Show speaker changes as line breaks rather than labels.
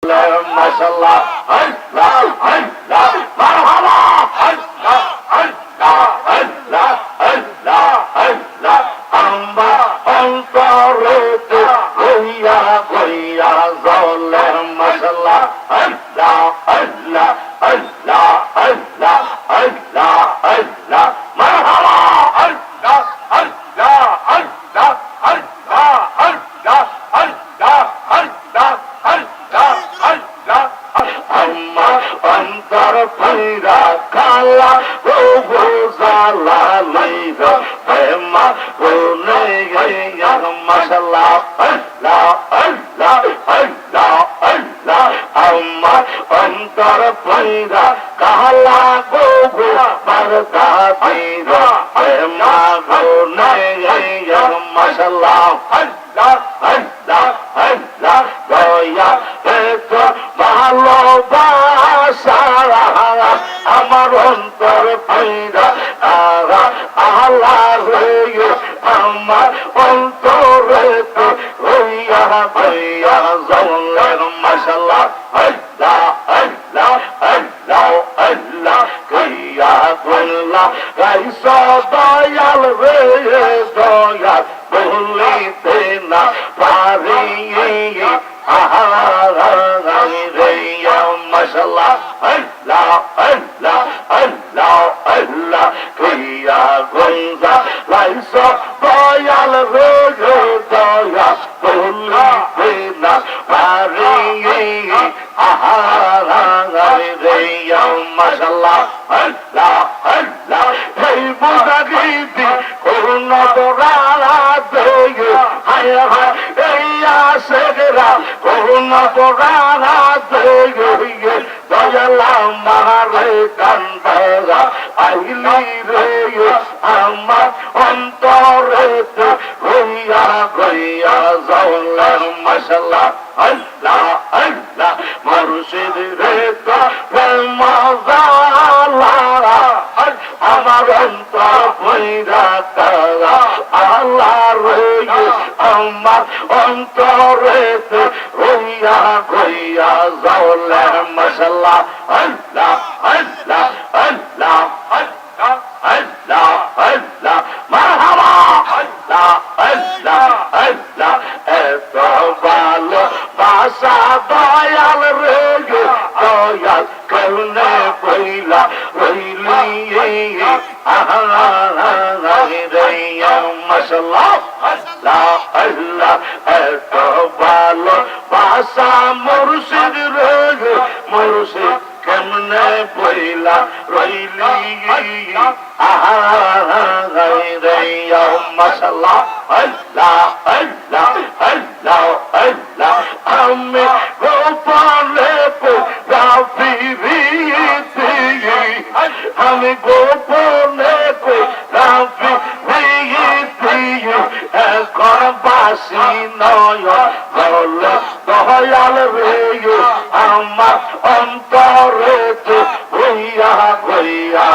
মাশাআল্লাহ আল্লাহ আল্লাহ মারহাবা আল্লাহ আল্লাহ আল্লাহ আল্লাহ আল্লাহ আম্মা অন্তরেতে হইয়া হইয়া জ্বলে মাশাআল্লাহ আল্লাহ আল্লাহ আল্লাহ আল্লাহ আল্লাহ আল্লাহ মারহাবা আল্লাহ আল্লাহ আল্লাহ আল্লাহ আল্লাহ আল্লাহ আল্লাহ আল্লাহ আল্লাহ আম্মা অন্তর পুরা কালা ও জালা লাইগা প্রেমা কোনে গয়া মাশাআল্লাহ আল্লাহ আল্লাহ আল্লাহ আল্লাহ আম্মা অন্তর পুরা কালা গো বারতা পীরা প্রেমা কোনে গয়া মাশাআল্লাহ আল্লাহ আল্লাহ আল্লাহ গয়া এতো ভালোবাসা আমার অন্তর পীরা আল্লাহ রে আমার অন্তরেতে হইয়া হইয়া জ্বলেন মাশাআল্লাহ আল্লাহ আল্লাহ আল্লাহ আল্লাহ কইয়া বললা গাইসা দয়াল রে দয়াল বলিতে না পারি মাশাআল্লাহ আল্লাহ আল্লাহ আল্লাহ আল্লাহ কইয়া গঞ্জা লাইসা দয়াল রে দয়াল বলিতে না পারি মাশাআল্লাহ আল্লাহ আল্লাহ এই মুজাহিদি কোন দরারা দেয় হায় হায় এই আশেকরা কোন দরারা দেয় দয়ালা মারে কান্দা আইলি রে আমার অন্তরেতে হইয়া গইয়া জ্বলেন মাশাআল্লাহ আল্লাহ আল্লাহ মুর্শিদ রে মজালা আমার অন্তর পয়রা তারা আল্লাহ রে আমার অন্তরেতে হইয়া গইয়া জ্বলেন মাশাআল্লাহ আল্লাহ আল্লাহ আল্লাহ আল্লাহ আল্লাহ আল্লাহ মারহাবা আল্লাহ আল্লাহ আল্লাহ এত ভালো বাসা দয়াল রে দয়াল কেমনে পইলা রইলি মাশাআল্লাহ আল্লাহ আল্লাহ এত ভালো বাসা মুর্শিদ রে মুর্শিদ কেমনে পইলা রইলি মাশাআল্লাহ আল্লাহ আল্লাহ আল্লাহ আল্লাহ আমি গোপনে রাফিরিতে আমি গোপনে রাফিরিতে এখন বাসি নয় বলে দয়াল রে আমার অন্তরেতে হইয়া গইয়া